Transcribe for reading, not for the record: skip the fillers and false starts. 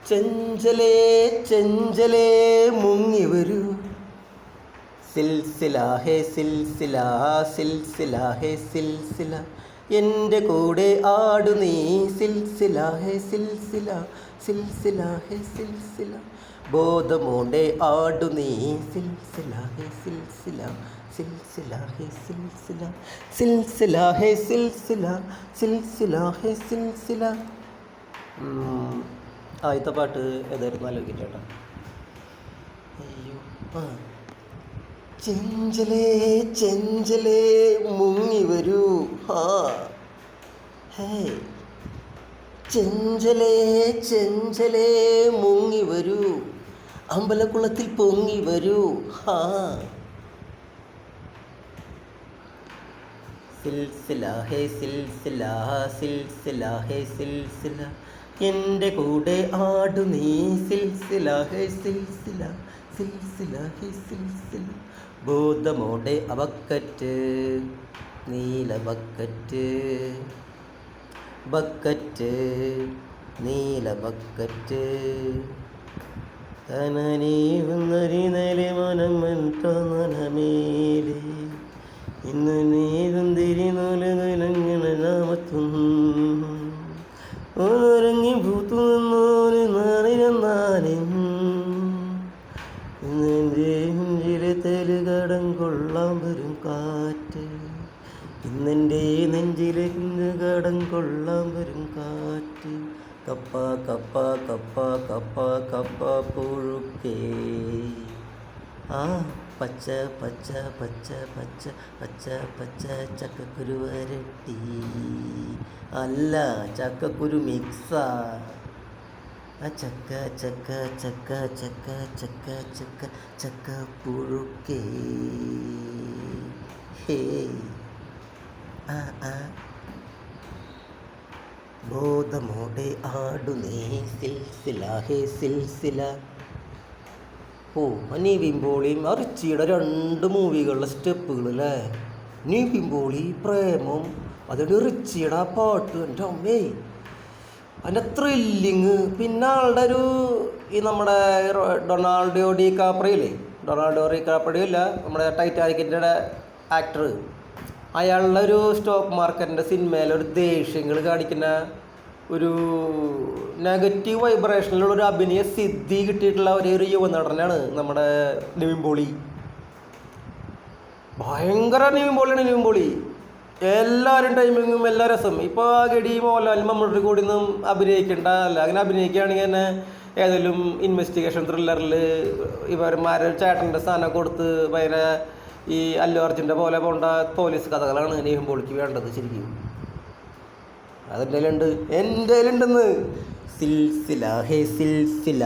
ചെഞ്ചലേ ചെഞ്ചലേ മുങ്ങി വരൂ, സിൽസില ഹേ സിൽസില, സിൽസില ഹേ സിൽസില, എൻ്റെ കൂടെ ആടു നീ, സിൽസില ഹേ സിൽസില, സിൽസില ഹേ സിൽസില, ബോധമോടെ ആടു നീ, സിൽസില ഹേ സിൽസില, സിൽസില ഹേ സിൽസില, സിൽസില ഹേ സിൽസില, സിൽസില ഹേ സിൽസില. ആദ്യത്തെ പാട്ട് ഏതായിരുന്നു ആലോചിക്കട്ടെ. അയ്യോ, ചെഞ്ചലേ ചെഞ്ചലേ മുങ്ങി വരൂ, ഹേ ചെഞ്ചലേ ചെഞ്ചലേ മുങ്ങി വരൂ, അമ്പലക്കുളത്തിൽ പൊങ്ങി വരൂ, സിൽസില ഹേ സിൽസില, സിൽസില ഹേ സിൽസില, എൻ്റെ കൂടെ ആടു നീ, സിൽസില ഹേ സിൽസില, സിൽസില ഹേ സിൽസില, ബോധമോടെ ബക്കറ്റ്, നീല ബക്കറ്റ്, ബക്കറ്റ് നീല ബക്കറ്റ്, തനനീവുന്നരിനലെ മനം മനമേലെ, ഇന്ന് നീതും തിരിനൂലുങ്ങനെ നാമത്തുന്നു, ഓരങ്ങി പൂത്തു നിന്നോര് നാളിരുന്നാലും, ഇന്നെൻ്റെ നെഞ്ചിലെ തെലുകടം കൊള്ളാൻ വരും കാറ്റ്, ഇന്നെൻ്റെ നെഞ്ചിലെ കടം കൊള്ളാൻ വരും കാറ്റ്, കപ്പ കപ്പ കപ്പ കപ്പ കപ്പ പുഴുക്കേ, പച്ച പച്ച പച്ച പച്ച പച്ച പച്ച ചക്കക്കുരു വരട്ടി, അല്ല ചക്കക്കുരു മിക്സാ, ചക്ക ചക്ക ചക്ക ചക്ക ചക്ക ചക്ക ചക്ക പുഴുക്കേ, ഹേ ബോധമോടെ ആടു നീ, സിൽസില ഹേ സിൽസില. നിവിൻ പോളിയും റിച്ചിയുടെ 2 മൂവികളുടെ സ്റ്റെപ്പുകൾ അല്ലേ. നിവിൻ പോളി പ്രേമം, അതിൻ്റെ റിച്ചിയുടെ ആ പാട്ട്, എൻ്റെ അമ്മേ അതിൻ്റെ ത്രില്ലിങ്. പിന്നെ ആളുടെ ഈ നമ്മുടെ ഡൊണാൾഡോ ഡി കാപ്രിയോ ഇല്ല, നമ്മുടെ ടൈറ്റാനിക്കിൻ്റെ ആക്ടർ, അയാളുടെ സ്റ്റോക്ക് മാർക്കറ്റിൻ്റെ സിനിമയിലൊരു ദേഷ്യങ്ങൾ കാണിക്കുന്ന ഒരു നെഗറ്റീവ് വൈബ്രേഷനിലുള്ള ഒരു അഭിനയ സിദ്ധി കിട്ടിയിട്ടുള്ള ഒരു യുവനടനാണ് നമ്മുടെ നിവിൻ പോളി. ഭയങ്കര നിവിൻ പോളി. എല്ലാവരും ടൈമിങ്ങും എല്ലാ രസം. ഇപ്പോൾ ആ ഗഡി മോഹൻലാൽ മമ്മൂട്ടി കൂടി ഒന്നും അഭിനയിക്കേണ്ട, അല്ല അങ്ങനെ അഭിനയിക്കുകയാണെങ്കിൽ തന്നെ ഏതെങ്കിലും ഇൻവെസ്റ്റിഗേഷൻ ത്രില്ലറിൽ ഇവന്മാരെ ചേട്ടൻ്റെ സ്ഥാനം കൊടുത്ത് ഭയങ്കര ഈ അല്ലു അർജുൻ്റെ പോലെ പോണ്ട പോലീസ് കഥകളാണ് നിവിൻ പോളിക്ക് വേണ്ടത് ശരിക്കും. അതെൻ്റെ കയ്യിലുണ്ട്, എൻ്റെ കയ്യിലുണ്ടെന്ന്. സിൽസില ഹേ സിൽസില.